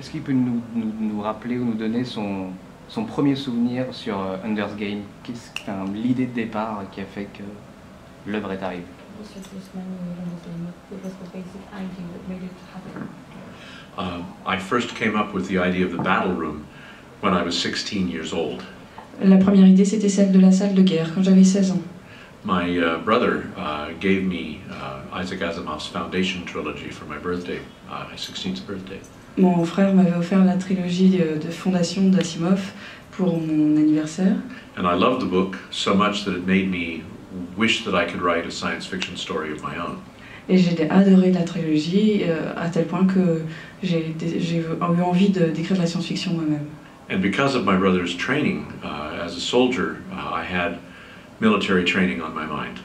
Est-ce qu'il peut nous rappeler ou nous donner son premier souvenir sur Ender's Game? L'idée de départ qui a fait que l'œuvre est arrivée? I first came up with the idea of the battle room when I was 16 years old. La première idée, c'était celle de la salle de guerre, quand j'avais 16 ans. My brother gave me Isaac Asimov's Foundation trilogy for my birthday, my 16th birthday. Mon frère m'avait offert la trilogie de Fondation d'Asimov pour mon anniversaire. And I loved the book so much that it made me wish that I could write a science fiction story of my own. Et j'ai adoré la trilogie à tel point que j'ai eu envie d'écrire de la science-fiction moi-même. And because of my brother's training as a soldier, I had military training on my mind.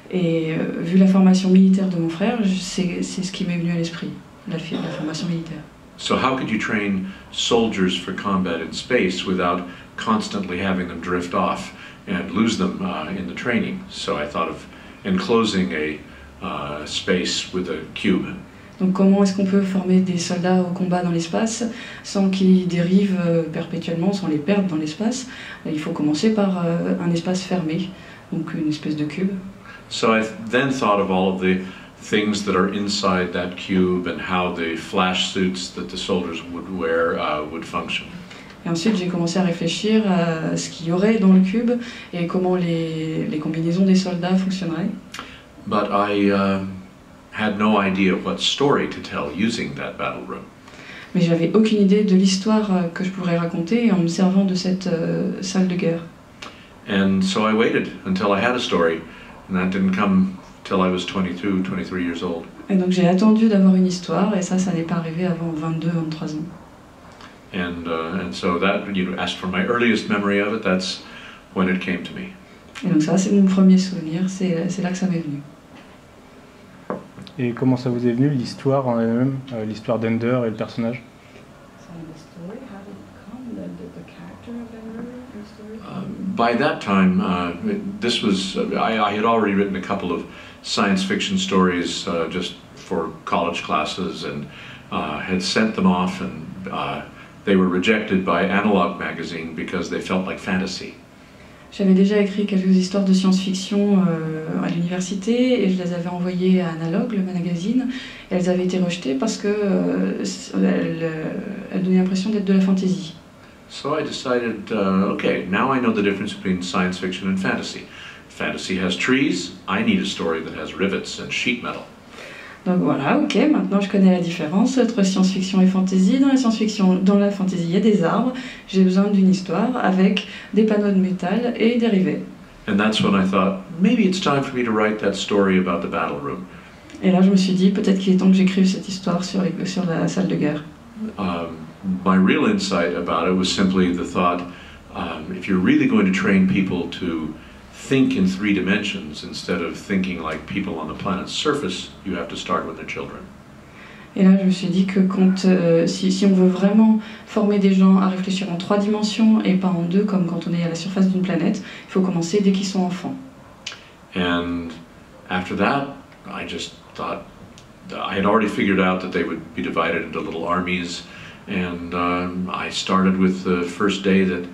Et vu la formation militaire de mon frère, c'est ce qui m'est venu à l'esprit, la formation militaire. So how could you train soldiers for combat in space without constantly having them drift off and lose them in the training? So I thought of enclosing a space with a cube. Donc comment est-ce qu'on peut former des soldats au combat dans l'espace sans qu'ils dérivent perpétuellement, sans les perdre dans l'espace? Il faut commencer par un espace fermé, donc une espèce de cube. So I then thought of all of the things that are inside that cube and how the flash suits that the soldiers would wear would function. Et ensuite j'ai commencé à réfléchir à ce qu'il y aurait dans le cube et comment les combinaisons des soldats fonctionneraient. But I had no idea what story to tell using that battle room. Mais j'avais aucune idée de l'histoire que je pourrais raconter en me servant de cette salle de guerre. And so I waited until I had a story, and that didn't come till I was 22, 23 years old. Et donc j'ai attendu d'avoir une histoire et ça n'est pas arrivé avant 22, 23 ans. And so that, you asked for my earliest memory of it, that's when it came to me. Et donc ça c'est mon premier souvenir, c'est là que ça m'est venu. Et comment ça vous est venu, l'histoire en elle-même, l'histoire d'Ender et le personnage? By that time, this was, I had already written a couple of science fiction stories just for college classes and had sent them off, and they were rejected by Analog magazine because they felt like fantasy. J'avais déjà écrit quelques histoires de science-fiction à l'université et je les avais envoyées à Analog, le magazine, et elles avaient été rejetées parce qu'elles donnaient l'impression d'être de la fantasy. So I decided, okay, now I know the difference between science fiction and fantasy. Fantasy has trees, I need a story that has rivets and sheet metal. Donc voilà, ok, maintenant je connais la différence entre science-fiction et fantasy. Dans la science-fiction, dans la fantasy, il y a des arbres. J'ai besoin d'une histoire avec des panneaux de métal et des rivets. And that's when I thought, maybe it's time for me to write that story about the battle room. Et là, je me suis dit, peut-être qu'il est temps que j'écrive cette histoire sur la salle de guerre. My real insight about it was simply the thought, if you're really going to train people to think in 3 dimensions instead of thinking like people on the planet's surface, you have to start when they're children. Et là, je me suis dit que si on veut vraiment former des gens à réfléchir en 3 dimensions et pas en 2, comme quand on est à la surface d'une planète, il faut commencer dès qu'ils sont enfants. And after that, I just thought, I had already figured out that they would be divided into little armies, and I started with the first day that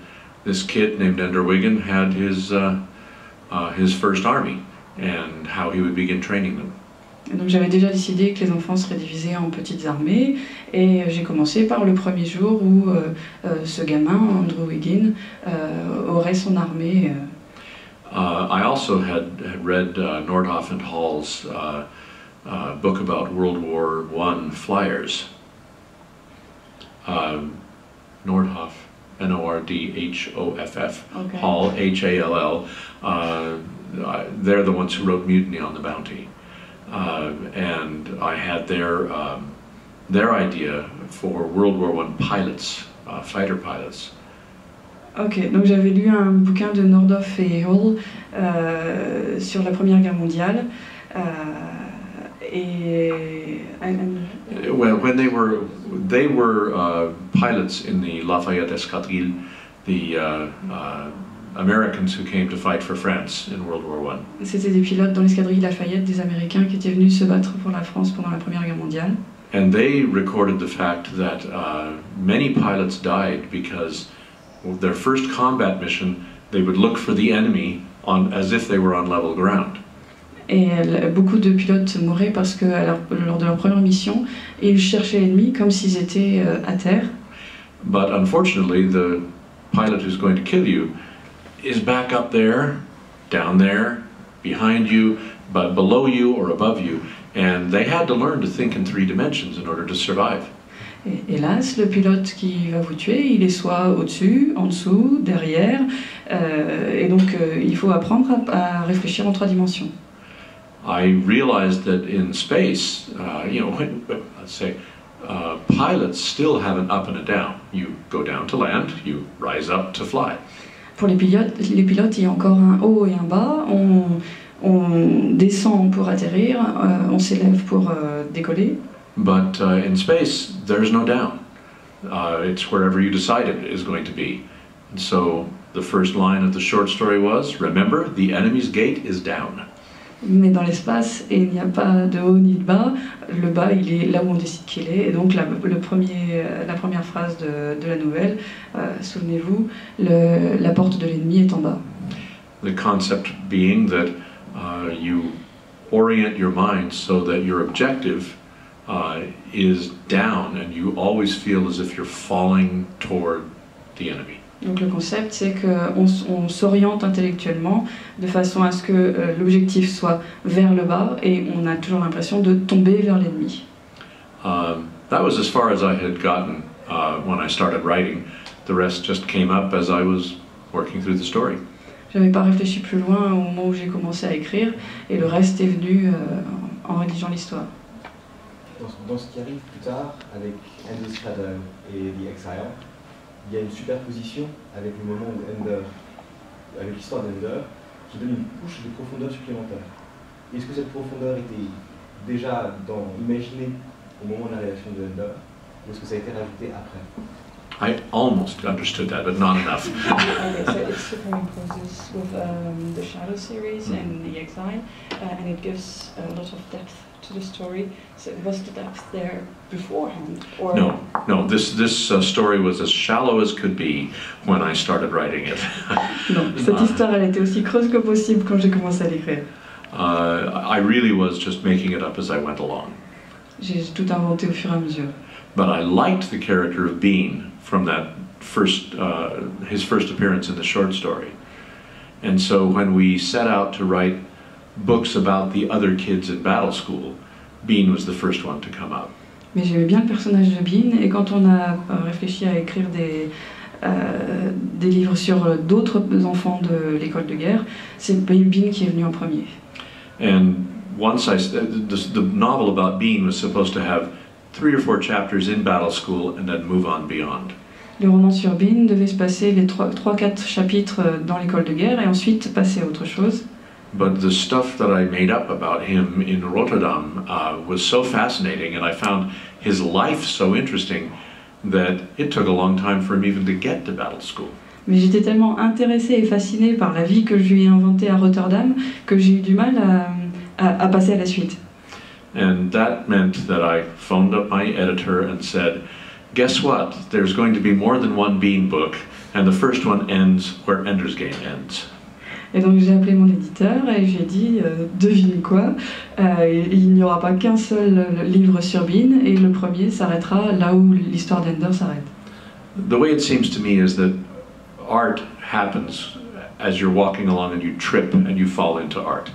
this kid named Ender Wiggin had his first army and how he would begin training them. Et donc j'avais déjà décidé que les enfants seraient divisés en petites armées et j'ai commencé par le premier jour où ce gamin, Andrew Wiggin, aurait son armée. I also had read Nordhoff and Hall's book about World War I flyers. Nordhoff, Nordhoff, okay. Hall, Hall. They're the ones who wrote Mutiny on the Bounty. And I had their idea for World War I pilots, fighter pilots. Ok, donc j'avais lu un bouquin de Nordhoff et Hall sur la Première Guerre mondiale. Well, when they were pilots in the Lafayette Escadrille, the Americans who came to fight for France in World War I. C'était des pilotes dans l'escadrille Lafayette, des Américains qui étaient venus se battre pour la France pendant la Première Guerre mondiale. And they recorded the fact that many pilots died because their first combat mission, they would look for the enemy as if they were on level ground. Et beaucoup de pilotes mouraient parce que lors de leur première mission, ils cherchaient l'ennemi comme s'ils étaient à terre. But unfortunately, the pilot who's going to kill you is back up there, down there, behind you, but below you or above you. And they had to learn to think in 3 dimensions in order to survive. Et hélas, le pilote qui va vous tuer, il est soit au-dessus, en dessous, derrière, et donc il faut apprendre à réfléchir en 3 dimensions. I realized that in space, let's say, pilots still have an up and a down. You go down to land, you rise up to fly. Pour les pilotes, il y a encore un haut et un bas. On descend pour atterrir, on s'élève pour décoller. But in space, there's no down. It's wherever you decide it is going to be. And so the first line of the short story was, remember, the enemy's gate is down. Mais dans l'espace, il n'y a pas de haut ni de bas. Le bas, il est là où on décide qu'il est. Et donc la première phrase de la nouvelle, souvenez-vous, la porte de l'ennemi est en bas. The concept being that you orient your mind so that your objective is down and you always feel as if you're falling toward the enemy. Donc le concept, c'est qu'on s'oriente intellectuellement de façon à ce que l'objectif soit vers le bas et on a toujours l'impression de tomber vers l'ennemi. That was as far as I had gotten when I started writing. The rest just came up as I was working through the story. J'avais pas réfléchi plus loin au moment où j'ai commencé à écrire et le reste est venu en rédigeant l'histoire. Dans ce qui arrive plus tard avec Ender's Shadow et The Exile, il y a une superposition avec le moment où avec l'histoire d'Ender, qui donne une couche de profondeur supplémentaire. Est-ce que cette profondeur était déjà imaginée au moment de la rédaction de Ender, ou est-ce que ça a été rajouté après? I almost understood that, but not enough. Okay, so it superimposes with the Shadow series and The Exile, and it gives a lot of depth to the story. So was the depth there beforehand? Or No. This story was as shallow as could be when I started writing it. Non, cette histoire, elle était aussi creuse que possible quand j'ai commencé à l'écrire. I really was just making it up as I went along. J'ai tout inventé au fur et à mesure. But I liked the character of Bean from that his first appearance in the short story. And so when we set out to write books about the other kids in Battle School, Bean was the first one to come up. Mais j'aimais bien le personnage de Bean, et quand on a réfléchi à écrire des livres sur d'autres enfants de l'école de guerre, c'est Bean qui est venu en premier. And once the novel about Bean was supposed to have 3 or 4 chapters in Battle School and then move on beyond. Le roman sur Bean devait se passer les 3-4 chapitres dans l'école de guerre et ensuite passer à autre chose. But the stuff that I made up about him in Rotterdam was so fascinating, and I found his life so interesting that it took a long time for him even to get to Battle School. Mais j'étais tellement intéressée et fascinée par la vie que je lui ai inventée à Rotterdam que j'ai eu du mal à passer à la suite. And that meant that I phoned up my editor and said, guess what? There's going to be more than one Bean book, and the first one ends where Ender's Game ends. Et donc j'ai appelé mon éditeur et j'ai dit, devine quoi, il n'y aura pas qu'un seul livre sur Bean et le premier s'arrêtera là où l'histoire d'Ender s'arrête. The way it seems to me is that art happens as you're walking along and you trip and you fall into art.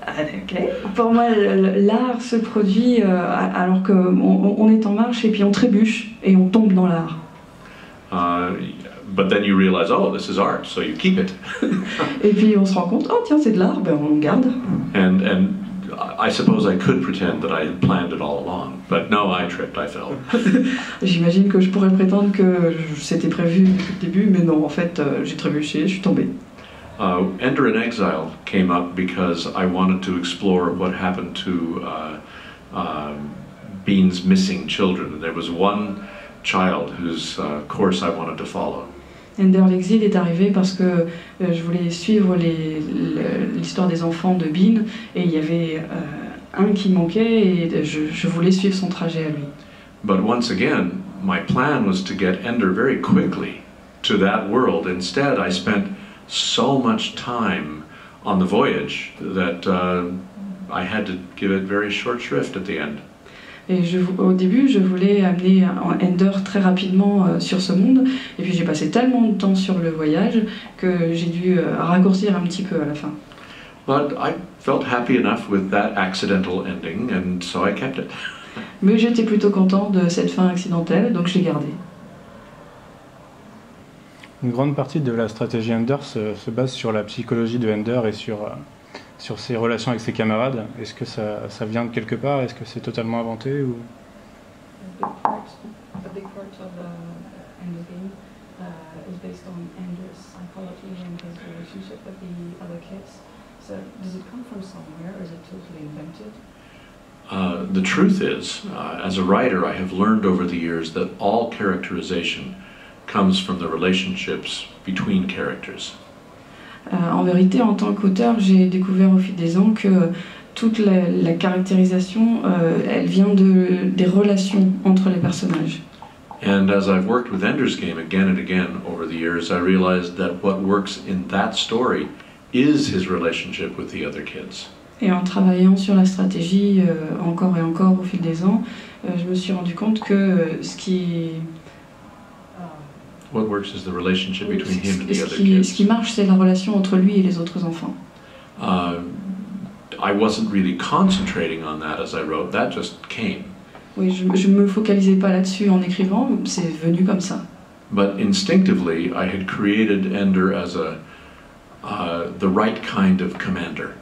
Okay. Pour moi, l'art se produit alors qu'on est en marche et puis on trébuche et on tombe dans l'art. But then you realize, oh, this is art, so you keep it. Et puis on se rend compte, oh tiens, c'est de l'art, ben on le garde. And I suppose I could pretend that I had planned it all along, but no, I tripped, I fell. J'imagine que je pourrais prétendre que c'était prévu depuis le début, mais non, en fait, j'ai trébuché, je suis tombée. Ender in Exile came up because I wanted to explore what happened to Bean's missing children. There was one child whose course I wanted to follow. Ender l'exil est arrivé parce que je voulais suivre l'histoire des enfants de Bean, et il y avait un qui manquait et je voulais suivre son trajet à lui. But once again, my plan was to get Ender very quickly to that world. Instead, I spent so much time on the voyage that I had to give it very short shrift at the end. Et au début, je voulais amener Ender très rapidement sur ce monde, et puis j'ai passé tellement de temps sur le voyage que j'ai dû raccourcir un petit peu à la fin. But I felt happy enough with that accidental ending, and so I kept it. Mais j'étais plutôt content de cette fin accidentelle, donc je l'ai gardée. Une grande partie de la stratégie Ender se base sur la psychologie de Ender et sur ses relations avec ses camarades. Est-ce que ça vient de quelque part? Est-ce que c'est totalement inventé ou... A big part of the Ender game is based on Ender's psychology and his relationship with the other kids. So does it come from somewhere, or is it totally invented? The truth is, as a writer, I have learned over the years that all characterization comes from the relationships between characters. En vérité, en tant qu'auteur, j'ai découvert au fil des ans que toute la caractérisation, elle vient des relations entre les personnages. And as I've worked with Ender's Game again and again over the years, I realized that what works in that story is his relationship with the other kids. Et en travaillant sur la stratégie encore et encore au fil des ans, je me suis rendu compte que What works is the relationship between him and the other kids. Ce qui marche, c'est la relation entre lui et les autres enfants. I wasn't really concentrating on that as I wrote. That just came. Oui, je me focalisais pas là-dessus en écrivant, c'est venu comme ça. But instinctively, I had created Ender as the right kind of commander.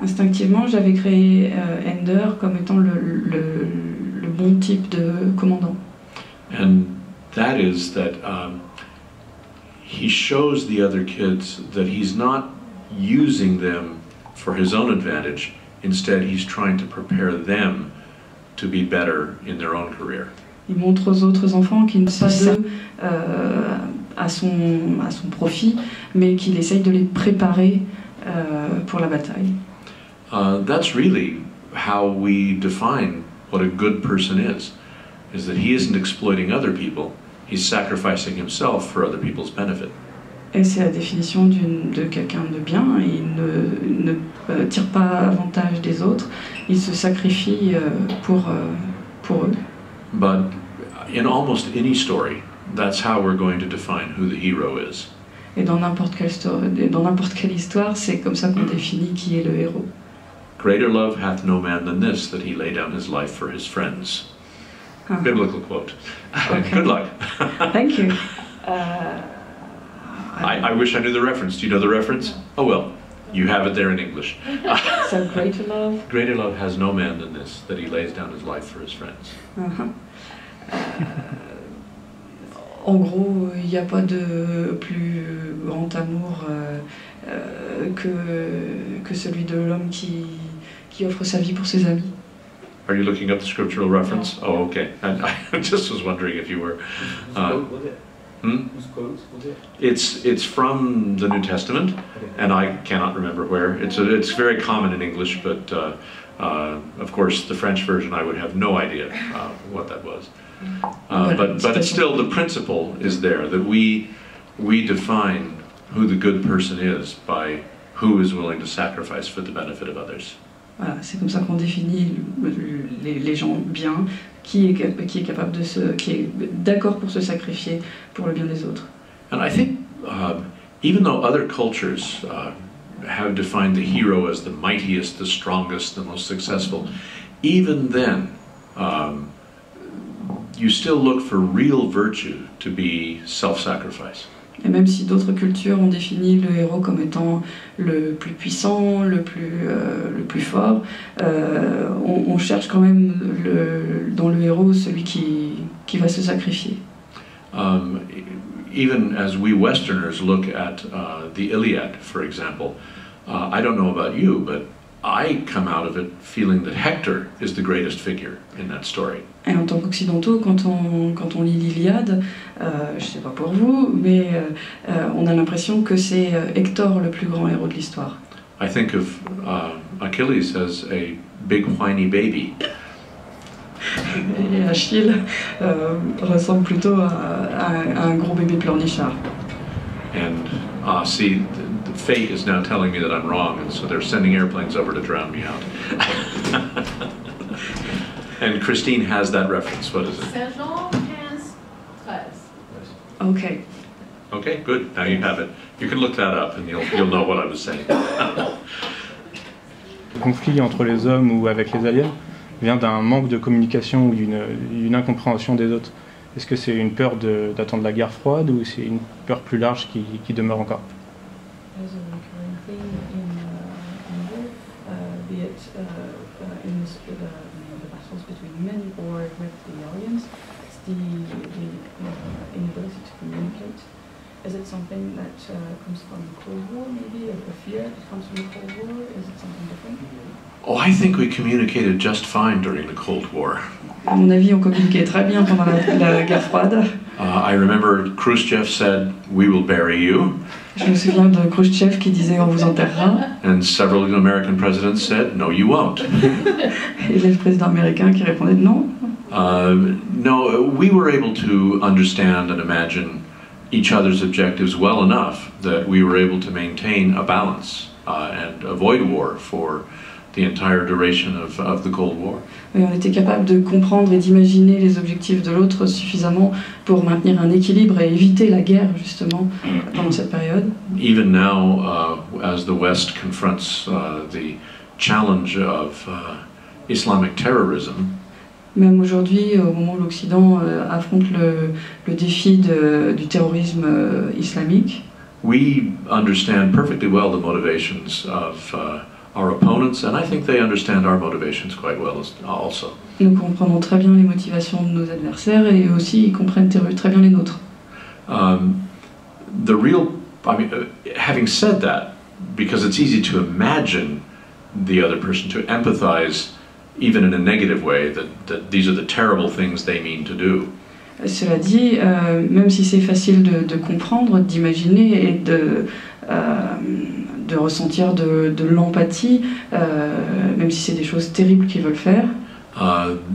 Instinctivement, j'avais créé Ender comme étant le bon type de commandant. And that is that he shows the other kids that he's not using them for his own advantage. Instead, he's trying to prepare them to be better in their own career. Il montre aux autres enfants qu'il ne sont pas d'eux à son profit, mais qu'il essaye de les préparer pour la bataille. That's really how we define what a good person is that he isn't exploiting other people, he's sacrificing himself for other people's benefit. Et c'est la définition de quelqu'un de bien. Il ne tire pas avantage des autres, il se sacrifie pour eux. But in almost any story, that's how we're going to define who the hero is. Et dans n'importe quelle histoire, c'est comme ça qu'on définit qui est le héros. Greater love hath no man than this, that he lay down his life for his friends. Biblical quote. Okay. Good luck. Thank you. I wish I knew the reference. Do you know the reference? Oh well, you have it there in English. So greater love. Greater love has no man than this, that he lays down his life for his friends. En gros, il n'y a pas de plus grand amour que celui de l'homme qui offre sa vie pour ses amis. Are you looking up the scriptural reference? Oh, okay. And I just was wondering if you were. Whose quote was it? It's from the New Testament, and I cannot remember where. It's very common in English, but of course the French version I would have no idea what that was. But it's still, the principle is there, that we define who the good person is by who is willing to sacrifice for the benefit of others. Voilà, c'est comme ça qu'on définit les gens bien, qui est capable qui est d'accord pour se sacrifier pour le bien des autres. And I think even though other cultures have defined the hero as the mightiest, the strongest, the most successful, even then you still look for real virtue to be self-sacrifice. Et même si d'autres cultures ont défini le héros comme étant le plus puissant, le plus fort, on cherche quand même dans le héros celui qui va se sacrifier. Even as we Westerners look at the Iliad, for example, I don't know about you, but I come out of it feeling that Hector is the greatest figure in that story. Et en tant qu'occidentaux, quand on lit l'Iliade, je ne sais pas pour vous, mais on a l'impression que c'est Hector le plus grand héros de l'histoire. I think of Achilles as a big whiny baby. Et Achille ressemble plutôt à un gros bébé pleurnichard. And see, the fate is now telling me that I'm wrong, and so they're sending airplanes over to drown me out. And Christine has that reference. What is it? Saint-Jean has 13. Okay. Okay, good. Now you have it. You can look that up, and you'll know what I was saying. Le conflit entre les hommes ou avec les aliens vient d'un manque de communication ou d'une incompréhension des autres. Est-ce que c'est une peur d'attendre la guerre froide ou c'est une peur plus large qui demeure encore? There's a recurring theme in war, be it in the battles between men or with the aliens. It's the inability to communicate. Is it something that comes from the Cold War, maybe a fear that comes from the Cold War? Is it something different? Oh, I think we communicated just fine during the Cold War. À mon avis, on communiquait très bien pendant la guerre froide. I remember Khrushchev said, "We will bury you." Je me souviens de Khrushchev qui disait on vous enterrera. And several American presidents said, "No, you won't." Et le président américain qui répondait non. No, we were able to understand and imagine each other's objectives well enough that we were able to maintain a balance and avoid war for the entire duration of the Cold War. Et on était capable de comprendre et d'imaginer les objectifs de l'autre suffisamment pour maintenir un équilibre et éviter la guerre justement pendant cette période. Even now, as the West confronts the challenge of Islamic terrorism, Même aujourd'hui, au moment où l'Occident affronte le défi du terrorisme islamique, we understand perfectly well the motivations of our opponents, and I think they understand our motivations quite well also. nous comprenons très bien les motivations de nos adversaires et aussi ils comprennent très bien les nôtres. Having said that, because it's easy to imagine the other person, to empathize, even in a negative way, that these are the terrible things they mean to do. Cela dit, même si c'est facile de comprendre, d'imaginer et de ressentir de l'empathie, même si c'est des choses terribles qu'ils veulent faire,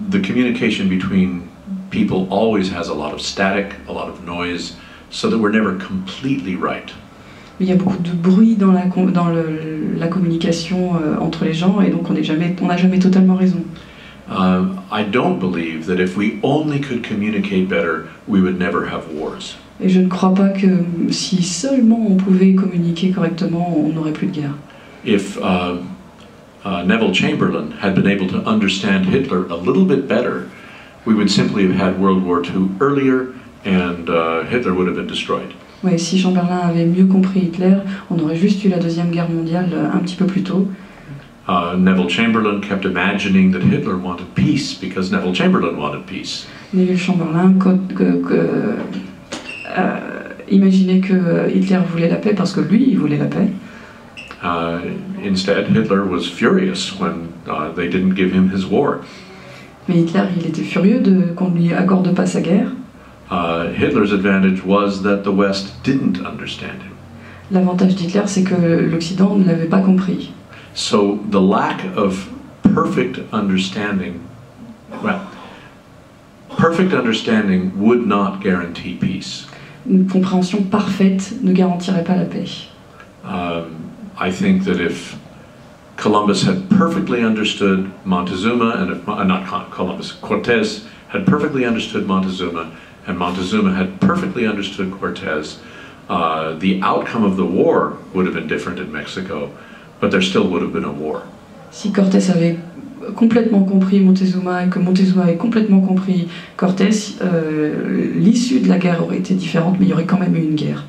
the communication between people always has a lot of static, a lot of noise, so that we're never completely right. il y a beaucoup de bruit dans la communication entre les gens et donc on n'a jamais totalement raison. I don't believe that if we only could communicate better, we would never have wars. Et je ne crois pas que si seulement on pouvait communiquer correctement, on n'aurait plus de guerre. If Neville Chamberlain had been able to understand Hitler a little bit better, we would simply have had World War II earlier and Hitler would have been destroyed. Ouais, si Chamberlain avait mieux compris Hitler, on aurait juste eu la Deuxième Guerre mondiale un petit peu plus tôt. Neville Chamberlain kept imagining that Hitler wanted peace because Neville Chamberlain wanted peace. Neville Chamberlain imaginait que Hitler voulait la paix parce que lui, il voulait la paix. Instead, Hitler was furious when they didn't give him his war. Mais Hitler, il était furieux qu'on ne lui accorde pas sa guerre. Hitler's advantage was that the West didn't understand him. L'avantage d'Hitler, c'est que l'Occident ne l'avait pas compris. So the lack of perfect understanding would not guarantee peace. Une compréhension parfaite ne garantirait pas la paix. I think that if Columbus had perfectly understood Montezuma, and if Cortés had perfectly understood Montezuma, and Montezuma had perfectly understood Cortés, the outcome of the war would have been different in Mexico, but there still would have been a war. Si Cortés avait complètement compris Montezuma et que Montezuma avait complètement compris Cortés, l'issue de la guerre aurait été différente, mais il y aurait quand même eu une guerre.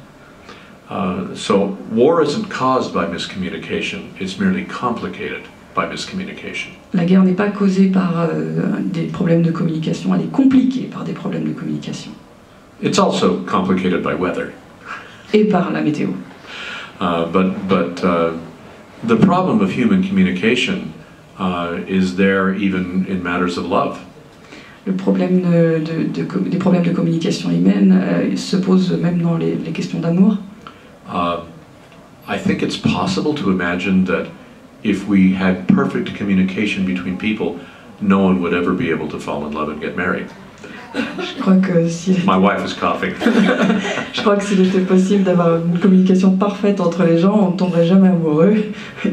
So war isn't caused by miscommunication, it's merely complicated by miscommunication. La guerre n'est pas causée par des problèmes de communication, elle est compliquée par des problèmes de communication. It's also complicated by weather. Et par la météo. But the problem of human communication is there even in matters of love. Le problème des problèmes de communication humaine se pose même dans les questions d'amour. I think it's possible to imagine that if we had perfect communication between people, no one would ever be able to fall in love and get married. Je crois que My wife is coughing. Je crois que s'il était possible d'avoir une communication parfaite entre les gens, on ne tomberait jamais amoureux,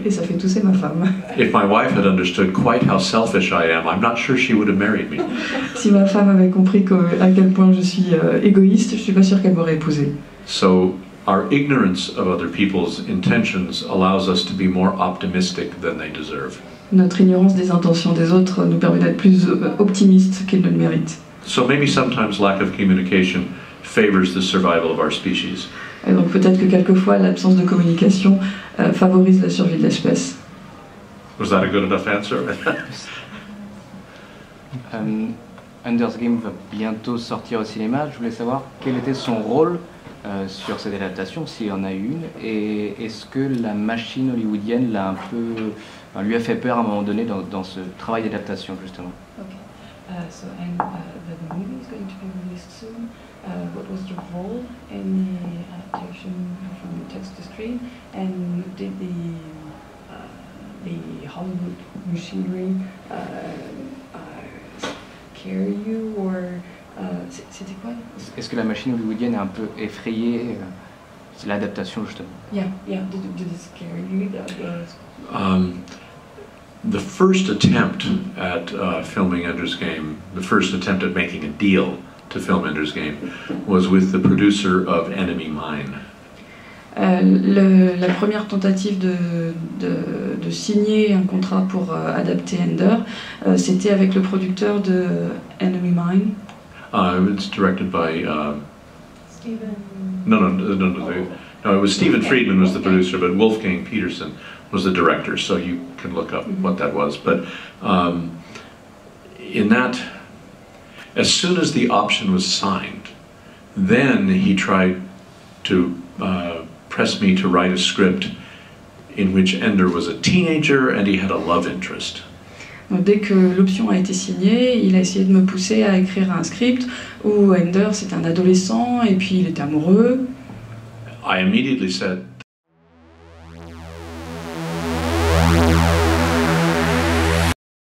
et ça fait tousser ma femme. If my wife had understood quite how selfish I am, I'm not sure she would have married me. Si ma femme avait compris à quel point je suis égoïste, je suis pas sûre qu'elle m'aurait épousé. So our ignorance of other people's intentions allows us to be more optimistic than they deserve. Notre ignorance des intentions des autres nous permet d'être plus optimistes qu'ils ne le méritent. So maybe sometimes lack of communication favors the survival of our species. Et donc peut-être que quelquefois l'absence de communication favorise la survie de l'espèce. Was that a good enough answer? Ender's Game va bientôt sortir au cinéma. Je voulais savoir quel était son rôle sur cette adaptation, s'il y en a une, et est-ce que la machine hollywoodienne l'a un peu, lui a fait peur à un moment donné dans ce travail d'adaptation justement. Okay. The movie is going to be released soon. What was your role in the adaptation from text to screen? And did the Hollywood machinery scare you, or c'était quoi? Est-ce que la machine hollywoodienne est un peu effrayée? C'est l'adaptation justement. Yeah. Did it scare you? The first attempt at filming Ender's Game, the first attempt at making a deal to film Ender's Game, was with the producer of Enemy Mine. La première tentative de signer un contrat pour adapter Ender, c'était avec le producteur de Enemy Mine. It's directed by Stephen. No, it was Stephen Friedman was the producer, but Wolfgang Peterson was the director, so you can look up what that was. But in that, as soon as the option was signed, then he tried to press me to write a script in which Ender was a teenager and he had a love interest. Donc, dès que l'option a été signée, il a essayé de me pousser à écrire un script où Ender c'était un adolescent et puis il était amoureux. I immediately said,